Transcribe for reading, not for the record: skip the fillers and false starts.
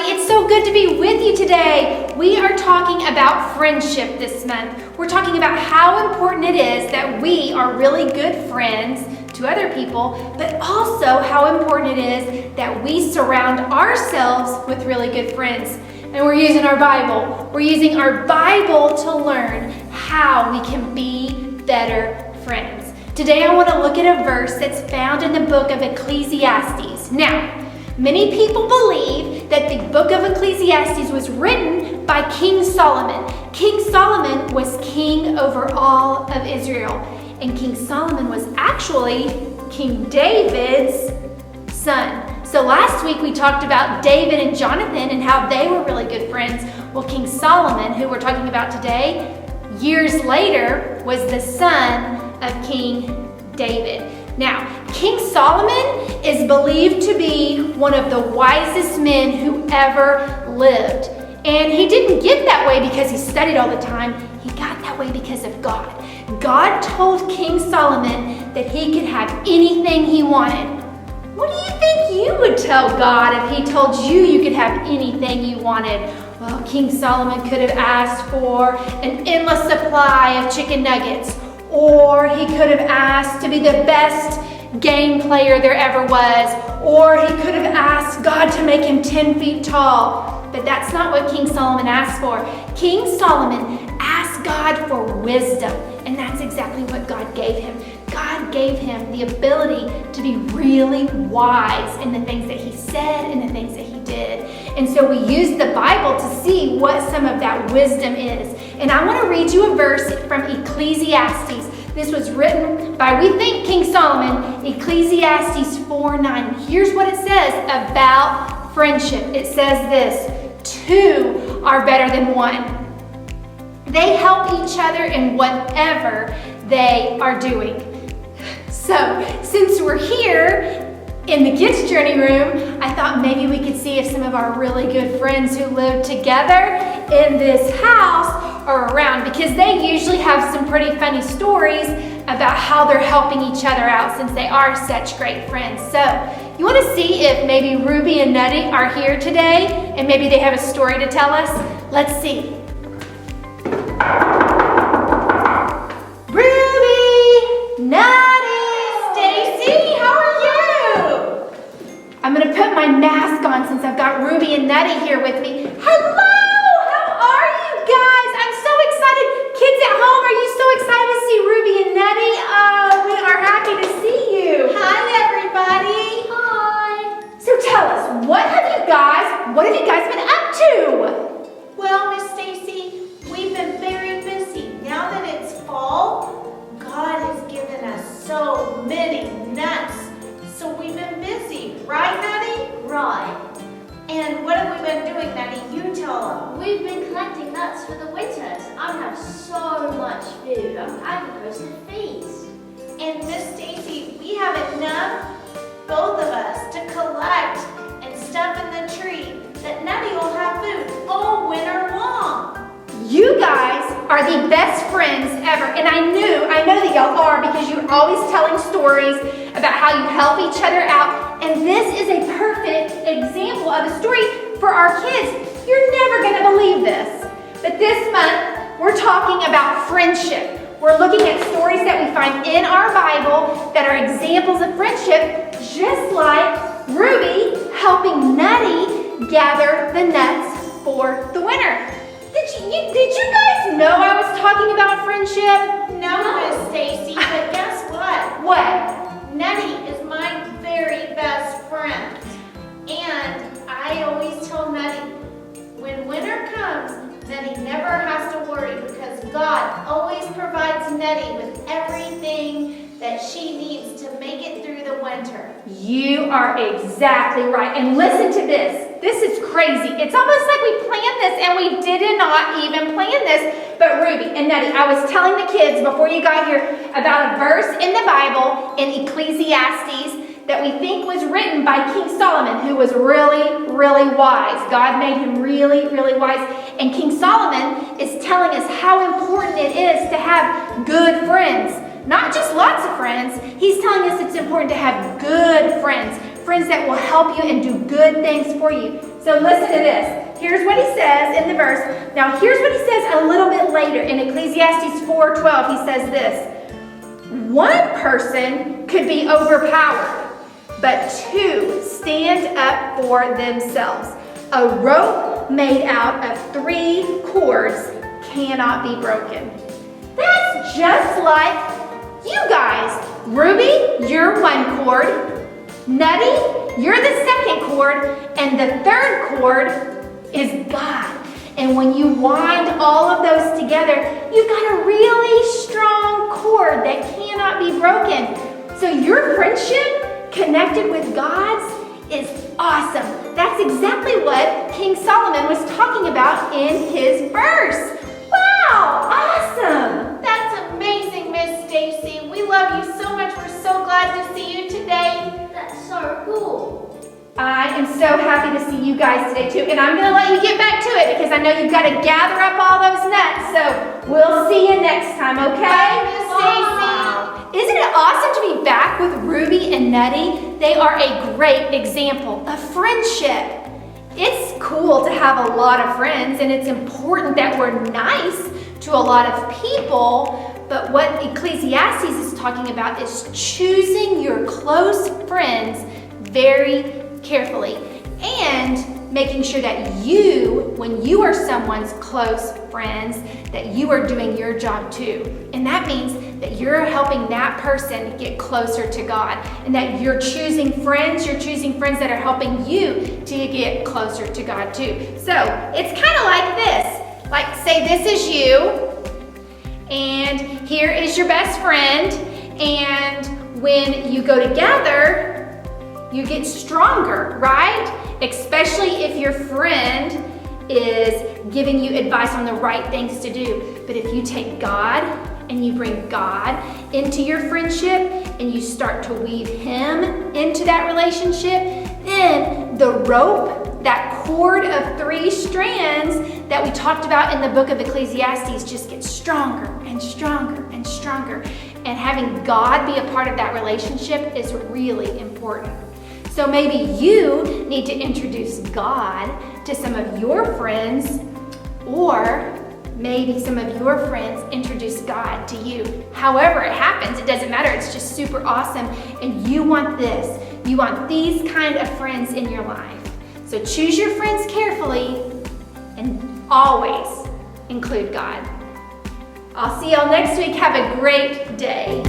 It's so good to be with you today. We are talking about friendship this month. We're talking about how important it is that we are really good friends to other people, but also how important it is that we surround ourselves with really good friends. And we're using our Bible. We're using our Bible to learn how we can be better friends. Today I want to look at a verse that's found in the book of Ecclesiastes. Now, many people believe that the book of Ecclesiastes was written by King Solomon. King Solomon was king over all of Israel. And King Solomon was actually King David's son. So last week we talked about David and Jonathan and how they were really good friends. Well, King Solomon, who we're talking about today, years later was the son of King David. Now, King Solomon is believed to be one of the wisest men who ever lived. And he didn't get that way because he studied all the time. He got that way because of God. God told King Solomon that he could have anything he wanted. What do you think you would tell God if he told you could have anything you wanted? Well, King Solomon could have asked for an endless supply of chicken nuggets, or he could have asked to be the best game player there ever was, or he could have asked God to make him 10 feet tall. But that's not what King Solomon asked for. King Solomon asked God for wisdom, and that's exactly what God gave him. God gave him the ability to be really wise in the things that he said and the things that he did. And so we use the Bible to see what some of that wisdom is. And I want to read you a verse from Ecclesiastes. This was written by, we think, King Solomon, Ecclesiastes 4:9. Here's what it says about friendship. It says this: two are better than one. They help each other in whatever they are doing. So, since we're here in the kids' journey room, I thought maybe we could see if some of our really good friends who live together in this house are around, because they usually have some pretty funny stories about how they're helping each other out since they are such great friends. So, you want to see if maybe Ruby and Nutty are here today and maybe they have a story to tell us? Let's see. Ruby, Nutty, Stacey, how are you? I'm going to put my mask on since I've got Ruby and Nutty here with me. Hello, how are you guys? I'm so excited. Kids at home, are you so excited to see Ruby and Nutty? We are happy to see you. Hi, everybody. Hi. So tell us, what have you guys been up to? Well, Miss Stacey, we've been very busy. Now that it's fall, God has given us so many nuts. So we've been busy, right, Nutty? Right. And what have we been doing, Nutty? You tell them. We've been collecting nuts for the winter. I have so much food. I could host a feast. And Miss Stacey, we have enough, both of us, to collect and stuff in the tree that Nutty will have food all winter long. You guys are the best friends ever. And I know that y'all are, because you're always telling stories about how you help each other out. And this is a perfect example of a story for our kids. You're never going to believe this. But this month, we're talking about friendship. We're looking at stories that we find in our Bible that are examples of friendship, just like Ruby helping Nutty gather the nuts for the winter. Did you guys know I was talking about friendship? No, Miss Stacey, but guess what? What? Nutty is my very best friend. And I always tell Nutty, when winter comes, Nutty never has to worry, because God always provides Nutty with everything that she needs to make it through the winter. You are exactly right. And listen to this. This is crazy. It's almost like we planned this, and we did not even plan this. But Ruby and Nutty, I was telling the kids before you got here about a verse in the Bible in Ecclesiastes that we think was written by King Solomon, who was really, really wise. God made him really, really wise. And King Solomon is telling us how important it is to have good friends. Not just lots of friends. He's telling us it's important to have good friends. Friends that will help you and do good things for you. So listen to this. Here's what he says in the verse. Now here's what he says a little bit later. In Ecclesiastes 4:12, he says this. One person could be overpowered, but two stand up for themselves. A rope made out of 3 cords cannot be broken. That's just like you guys. Ruby, you're 1 cord. Nutty, you're the 2nd cord. And the 3rd cord is God. And when you wind all of those together, you've got a really strong cord that cannot be broken. So your friendship connected with God's is awesome. That's exactly what King Solomon was talking about in his verse. Wow, awesome. That's amazing, Miss Stacey. We love you so much. We're so glad to see you today. That's so cool. I am so happy to see you guys today too, and I'm going to let you get back to it because I know you've got to gather up all those nuts. So we'll see you next time, okay? Bye, Miss Stacey. Isn't it awesome to be back with Ruby and Nutty? They are a great example of friendship. It's cool to have a lot of friends, and it's important that we're nice to a lot of people. But what Ecclesiastes is talking about is choosing your close friends very carefully and making sure that you, when you are someone's close friends, that you are doing your job too. And that means that you're helping that person get closer to God, and that you're choosing friends that are helping you to get closer to God too. So it's kind of like this. Like, say this is you, and here is your best friend, and when you go together, you get stronger, right? Especially if your friend is giving you advice on the right things to do. But if you take God and you bring God into your friendship and you start to weave Him into that relationship, then the rope, that cord of 3 strands that we talked about in the book of Ecclesiastes, just gets stronger and stronger and stronger. And having God be a part of that relationship is really important. So maybe you need to introduce God to some of your friends, or maybe some of your friends introduce God to you. However it happens, it doesn't matter. It's just super awesome. And you want this. You want these kind of friends in your life. So choose your friends carefully and always include God. I'll see y'all next week. Have a great day.